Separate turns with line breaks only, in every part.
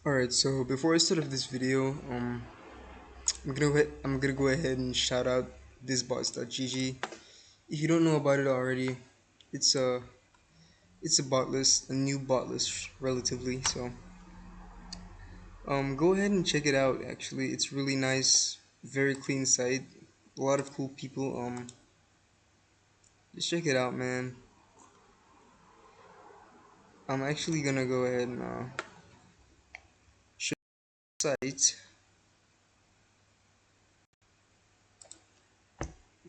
Alright, so before I start off this video, I'm gonna go ahead and shout out thisbots.gg. If you don't know about it already, it's a it's a bot list, a new bot list relatively. So go ahead and check it out. Actually, it's really nice, very clean site, a lot of cool people. Just check it out, man. I'm actually gonna go ahead and show the site.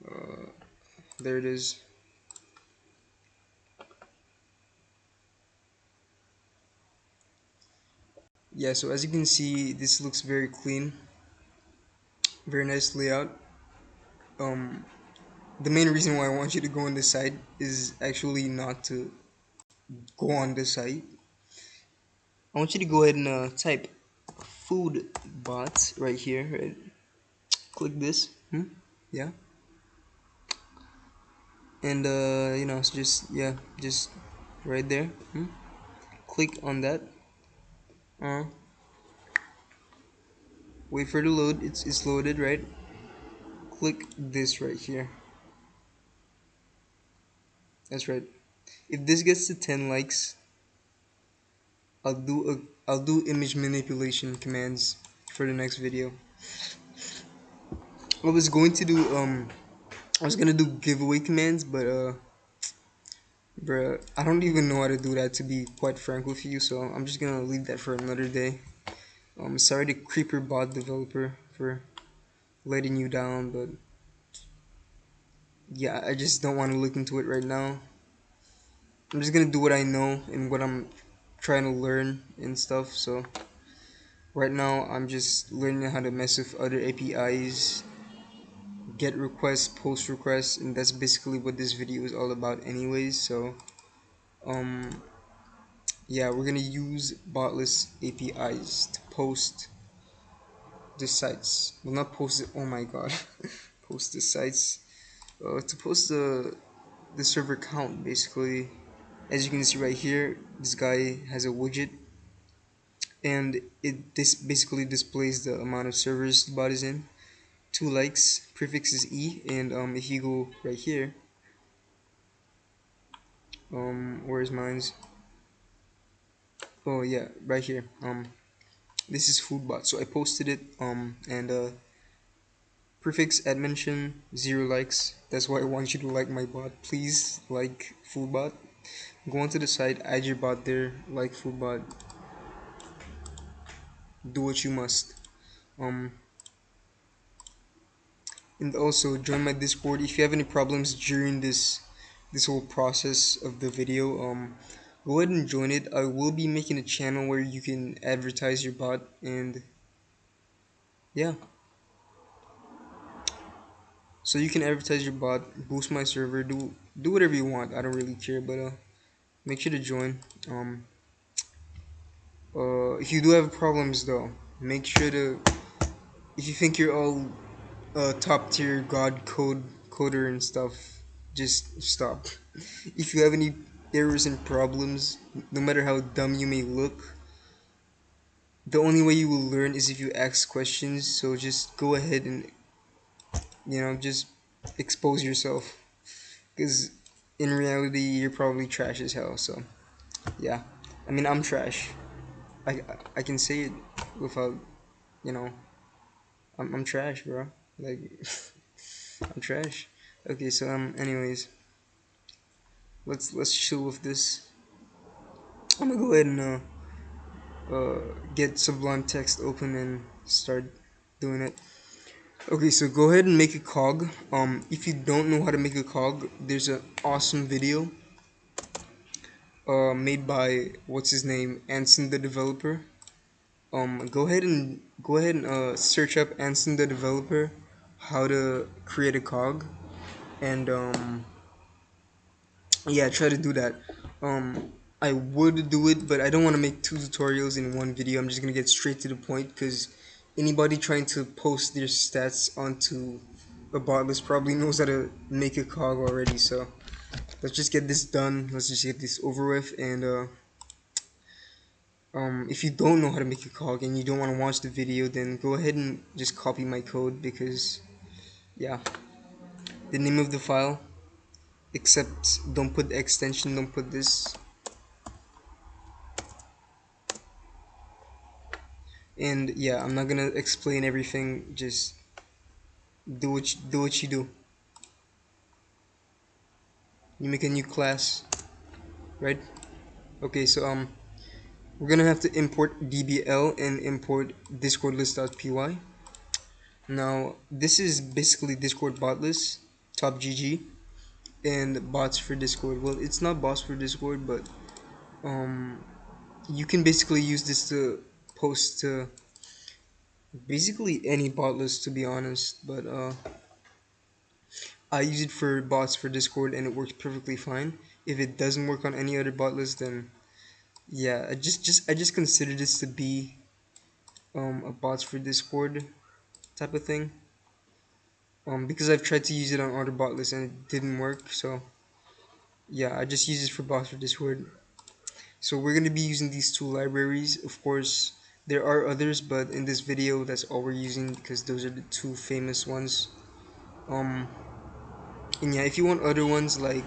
Uh, there it is. Yeah, so as you can see, this looks very clean, very nice layout. Um, the main reason why I want you to go on this site is actually not to go on this site. I want you to go ahead and type food bots right here. Right? Click this. Yeah, and so just right there. Click on that. Uh, Wait for it to load. It's loaded, right? Click this right here. That's right. If this gets to 10 likes, I'll do image manipulation commands for the next video. I was going to do I was gonna do giveaway commands, but bruh, I don't even know how to do that, to be quite frank with you. So I'm just gonna leave that for another day. Sorry to Creeper Bot developer for letting you down, but yeah, I just don't want to look into it right now. I'm just gonna do what I know and what I'm trying to learn and stuff. So right now I'm just learning how to mess with other APIs, get requests, post requests, and that's basically what this video is all about anyways. So um yeah, we're gonna use botless APIs to post the sites. Well, not post it, oh my god. Post the sites, to post the server count basically. As you can see right here, this guy has a widget, and this basically displays the amount of servers the bot is in. 2 likes, prefix is E, and if you go right here, where's mine's? Oh yeah, right here. This is foodbot. So I posted it, and prefix at mention 0 likes. That's why I want you to like my bot. Please like foodbot. Go onto the site, add your bot there, like foodbot. Do what you must. Um, and also join my Discord if you have any problems during this whole process of the video. Go ahead and join it. I will be making a channel where you can advertise your bot, and yeah, so you can advertise your bot, boost my server, do whatever you want. I don't really care, but make sure to join. If you do have problems though, make sure to, if you think you're all top tier god coder and stuff, just stop. If you have any errors and problems, no matter how dumb you may look, the only way you will learn is if you ask questions. So just go ahead and just expose yourself, because in reality you're probably trash as hell. So yeah, I mean, I'm trash. I can say it without, you know I'm trash, bro. Like, I'm trash. Okay, so anyways, let's chill with this. I'm gonna go ahead and get Sublime Text open and start doing it. Okay, so go ahead and make a cog. If you don't know how to make a cog, there's an awesome video made by, what's his name, Anson the developer. Go ahead and search up Anson the developer, how to create a cog, and yeah, try to do that. I would do it, but I don't want to make 2 tutorials in one video. I'm just gonna get straight to the point, because anybody trying to post their stats onto a bot list probably knows how to make a cog already. So let's just get this done. Let's just get this over with, and If you don't know how to make a cog and you don't want to watch the video, then go ahead and just copy my code because, yeah, the name of the file, except don't put the extension, don't put this. And yeah, I'm not gonna explain everything, just do what you do. You make a new class, right? Okay, so we're gonna have to import dbl and import discord list.py. Now, this is basically Discord bot list, top GG, and bots for Discord. Well, it's not bots for Discord, but um, you can basically use this to post to basically any bot list, to be honest. But I use it for bots for Discord, and it works perfectly fine. If it doesn't work on any other bot list, then yeah, I just consider this to be a bots for Discord type of thing. Because I've tried to use it on other bot lists and it didn't work, so yeah, I just use it for bots for Discord. So we're going to be using these two libraries. Of course, there are others, but in this video, that's all we're using because those are the two famous ones. Um, and yeah, if you want other ones like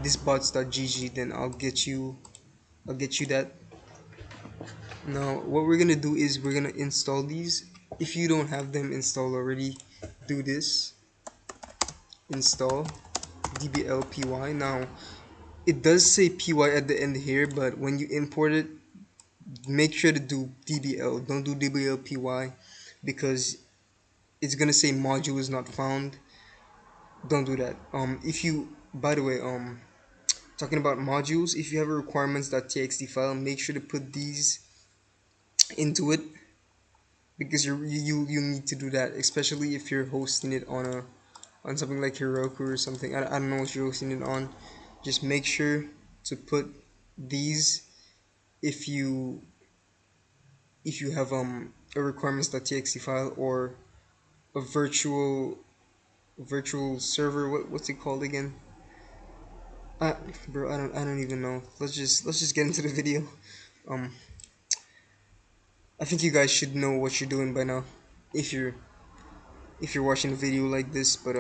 thisbots.gg, then I'll get you that. Now, what we're gonna do is we're gonna install these. If you don't have them installed already, do this. Install dblpy. Now, it does say py at the end here, but when you import it, make sure to do dbl. Don't do dblpy because it's gonna say module is not found. Don't do that. If you, by the way, talking about modules, if you have a requirements.txt file, make sure to put these into it because you need to do that, especially if you're hosting it on something like Heroku or something. I don't know what you're hosting it on. Just make sure to put these if you have a requirements.txt file or a virtual server. What's it called again? Uh, bro, I don't even know. Let's just get into the video. Um, I think you guys should know what you're doing by now, if you're watching a video like this. But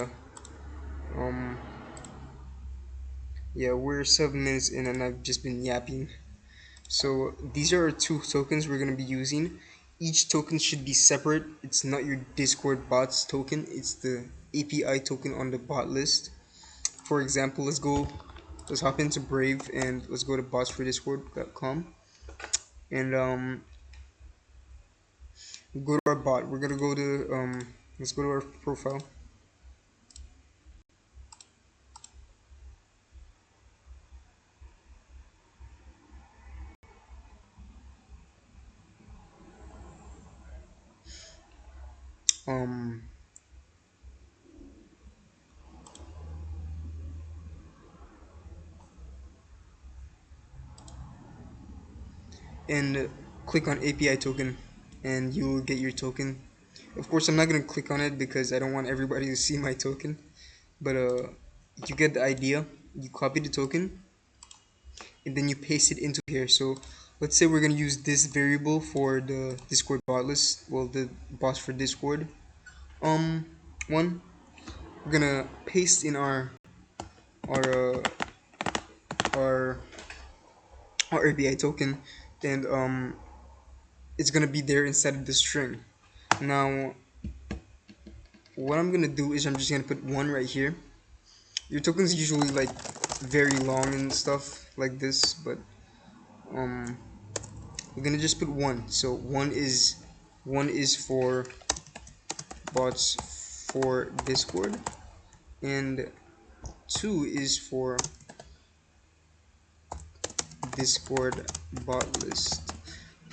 um, yeah, we're 7 minutes in and I've just been yapping. So these are our two tokens we're gonna be using. Each token should be separate. It's not your Discord bots token. It's the API token on the bot list. For example, let's hop into Brave and let's go to botsfordiscord.com and go to our bot. We're gonna go to let's go to our profile. Um, and click on API token, and you will get your token. Of course, I'm not gonna click on it because I don't want everybody to see my token. But you get the idea. You copy the token, and then you paste it into here. So let's say we're gonna use this variable for the Discord bot list. Well, the bots for Discord. Um, one. We're gonna paste in our uh, our our API token, and it's gonna be there inside of the string. Now, what I'm gonna do is I'm just gonna put one right here. Your token's usually like very long and stuff like this, but um, we're gonna just put one. So one is for bots for Discord, and two is for Discord bot list.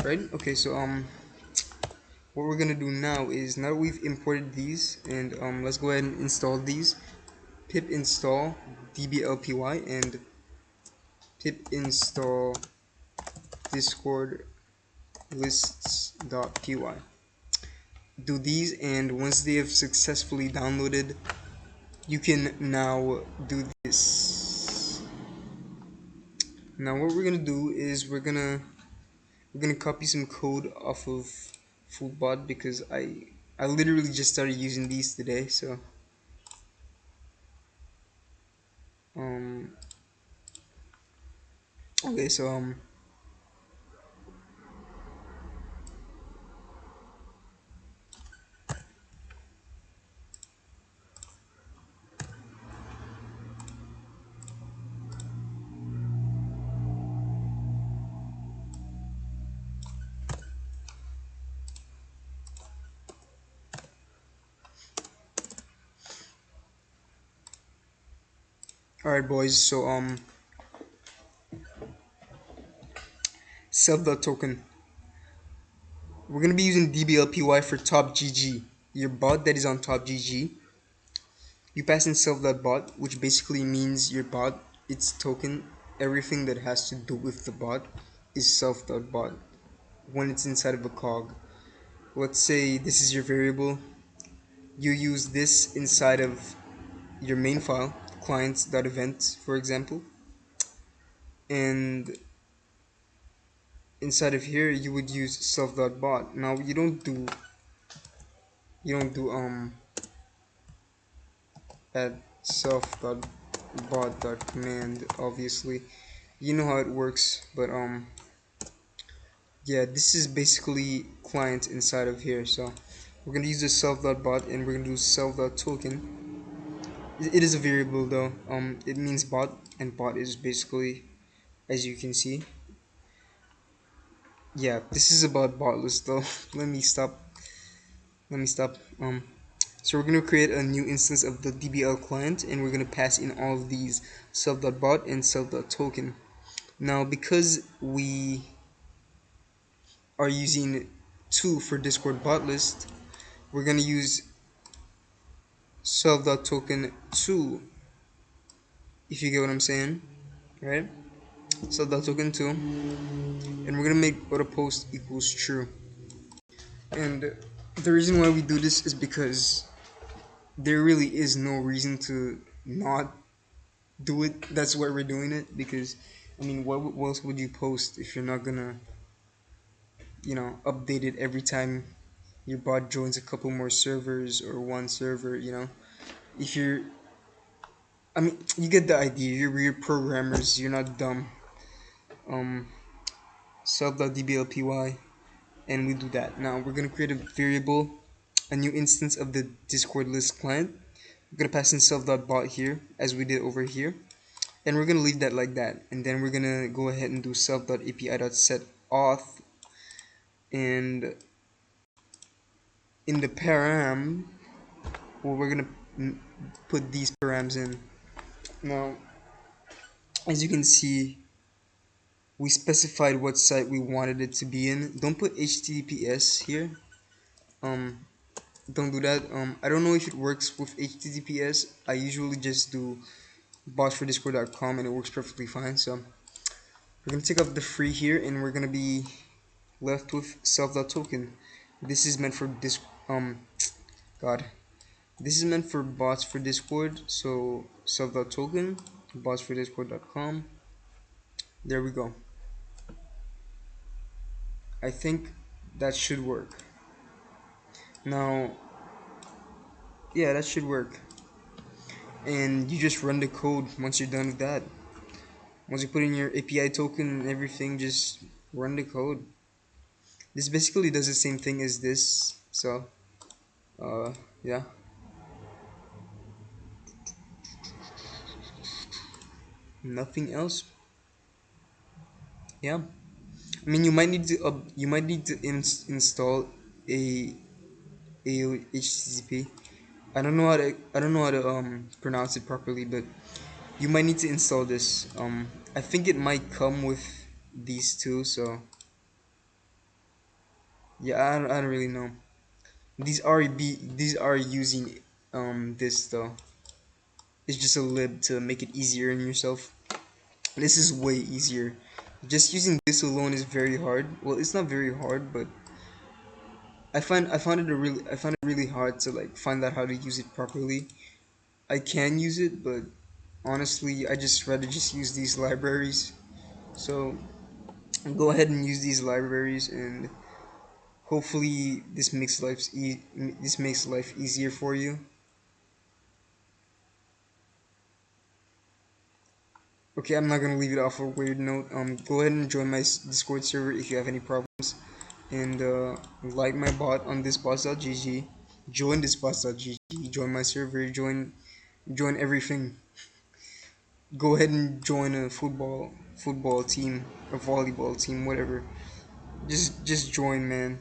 Right? Okay, so what we're gonna do now is now that we've imported these and let's go ahead and install these. Pip install dblpy and pip install discord lists.py. Do these, and once they have successfully downloaded, you can now do this. Now what we're gonna do is we're gonna We're gonna copy some code off of Foodbot because I literally just started using these today. So um okay, so all right, boys. So self.token. We're gonna be using DBLPY for top GG. Your bot that is on top GG. You pass in self.bot, which basically means your bot, its token, everything that has to do with the bot is self.bot when it's inside of a cog. Let's say this is your variable. You use this inside of your main file, clients.event, for example, and inside of here you would use self.bot. Now you don't do at self.bot.command, obviously. You know how it works, but yeah, this is basically client inside of here. So we're gonna use the self.bot and we're gonna do self.token. It is a variable though. It means bot, and bot is basically, as you can see, yeah, this is about botless though. let me stop let me stop so we're going to create a new instance of the DBL client, and we're going to pass in all of these self.bot and self.token. Now because we are using 2 for Discord bot list, we're going to use self.token 2, if you get what I'm saying, right? Self.token 2, and we're going to make auto post equals true. And the reason why we do this is because there really is no reason to not do it. That's why we're doing it, because I mean, what else would you post if you're not gonna, update it every time your bot joins a couple more servers or one server, if you're, I mean, you get the idea. You're programmers. You're not dumb. um Sub.dblpy, and we do that. Now we're gonna create a variable, a new instance of the Discord list client. We're gonna pass in self.bot here as we did over here, and we're gonna leave that like that. And then we're gonna go ahead and do self.api.set auth, and in the param, well, we're gonna put these params in. Now as you can see, we specified what site we wanted it to be in. Don't put https here. um don't do that. I don't know if it works with https. I usually just do botsfordiscord.com and it works perfectly fine. So we're gonna take off the free here, and we're gonna be left with self.token. This is meant for this god this is meant for bots for Discord. So self.token, botsfordiscord.com. There we go. I think that should work. Now, yeah, that should work. And you just run the code once you're done with that. Once you put in your API token and everything, just run the code. This basically does the same thing as this. So, yeah. Nothing else. Yeah. I mean, you might need to install a aiohttp. I don't know how to pronounce it properly, but you might need to install this. I think it might come with these two. So yeah, I don't really know. These are using this though. It's just a lib to make it easier on yourself. This is way easier. Just using this alone is very hard. Well, it's not very hard, but I find it really hard to like find out how to use it properly. I can use it, but honestly, I just rather just use these libraries. So Go ahead and use these libraries, and hopefully this makes life easier for you. Okay, I'm not gonna leave it off a weird note. Go ahead and join my Discord server if you have any problems, and like my bot on this bots.gg. Join this bots.gg. Join my server. Join everything. Go ahead and join a football team, a volleyball team, whatever. Just join, man.